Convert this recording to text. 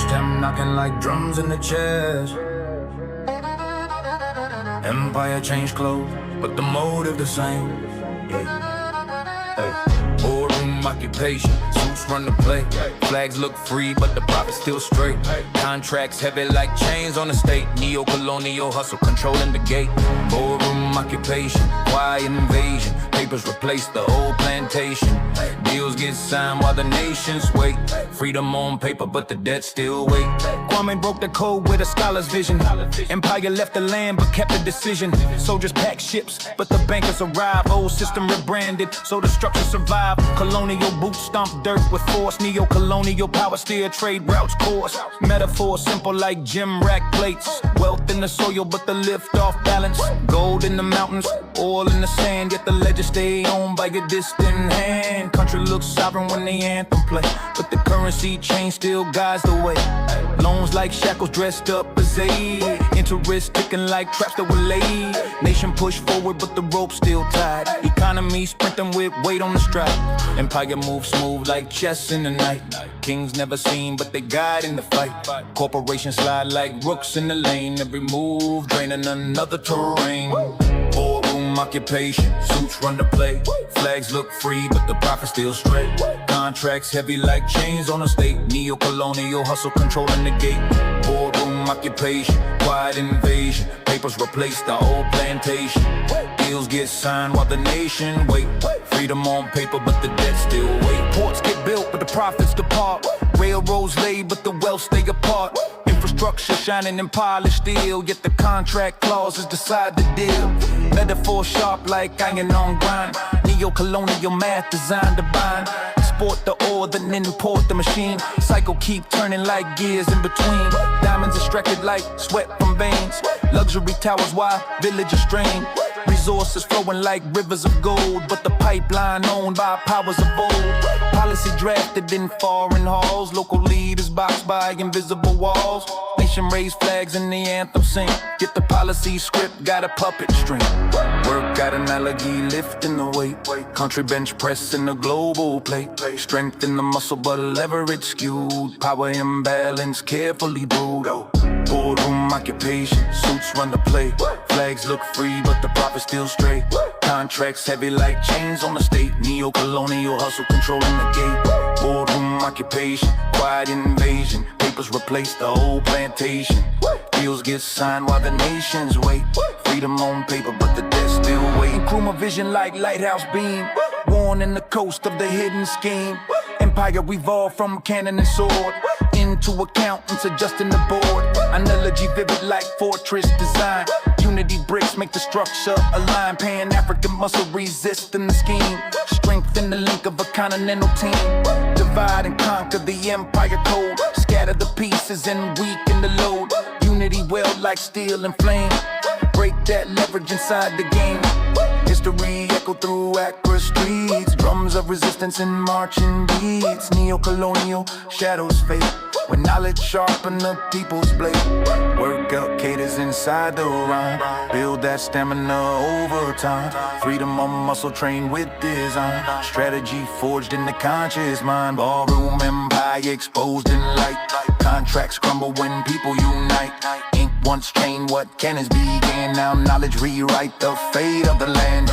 Watched them knocking like drums in the chest. Empire changed clothes, but the motive the same. Boardroom occupation, suits run the play. Flags look free, but the profit still straight. Contracts heavy like chains on the state. Neo-colonial hustle controlling the gate. Boardroom occupation, quiet invasion. Papers replace the old plantation. Deals get signed while the nations wait. Freedom on paper, but the debt still wait. Kwame broke the code with a scholar's vision. Empire left the land, but kept the decision. Soldiers packed ships, but the bankers arrived. Old system rebranded, so the structure survived. Colonial boots stomp dirt with force. Neo-colonial power steer trade routes course. Metaphor simple like gem rack plates. Wealth in the soil, but the lift off balance. Gold in the mountains, oil in the sand. Yet the ledger stay owned by a distant hand. Country looks sovereign when the anthem play, but the currency change still guides the way. Loans like shackles dressed up as aid. Interest ticking like traps that were laid. Nation push forward, but the rope still tied. Economy sprinting with weight on the stride. Empire moves smooth like chess in the night. Kings never seen, but they guide in the fight. Corporations slide like rooks in the lane. Every move draining another terrain. Boardroom occupation, suits run the play. Flags look free, but the profit still straight. Contracts heavy like chains on the state. Neo-colonial hustle controlling the gate. Boardroom occupation, quiet invasion. Papers replace the old plantation. Deals get signed while the nation wait. Freedom on paper, but the debt still wait. Ports get built, but the profits depart. Railroads laid, but the wealth stay apart. Infrastructure shining in polished steel, yet the contract clauses decide the deal. Metaphor sharp like iron on grind. Neo-colonial math designed to bind. Export the ore, then import the machine. Cycle keep turning like gears in between. Diamonds extracted like sweat from veins. Luxury towers wide, villages strained. Resources flowing like rivers of gold, but the pipeline owned by powers of old. Policy drafted in foreign halls. Local leaders boxed by invisible walls. Nation raised flags and the anthem sing. Yet the policy script got a puppet string. Work got analogy lifting the weight. Country bench press in the global plate. Strength in the muscle but leverage skewed. Power imbalance carefully brewed. Boardroom occupation, suits run the play. Flags look free but the profit still straight. Contracts heavy like chains on the state. Neo-colonial hustle controlling the gate. Boardroom occupation, quiet invasion. Papers replace the old plantation. Deals get signed while the nations wait. Freedom on paper but the debt still wait. Nkrumah vision like lighthouse beam. Warning the coast of the hidden scheme. Empire evolved from cannon and sword into accountants adjusting the board. Analogy vivid like fortress design. Unity bricks make the structure align. Pan-African muscle resisting the scheme. Strengthen the link of a continental team. Divide and conquer the empire code. Scatter the pieces and weaken the load. Unity weld like steel and flame. Break that leverage inside the game. History echo through Accra streets. Drums of resistance and marching beats. Neo-colonial shadows fade when knowledge sharpen the people's blade. Work out cadence inside the rhyme. Build that stamina over time. Freedom on muscle trained with design. Strategy forged in the conscious mind. Ballroom empire exposed in light. Contracts crumble when people unite. Ink once chained what cannons began. Now knowledge rewrite the fate of the land.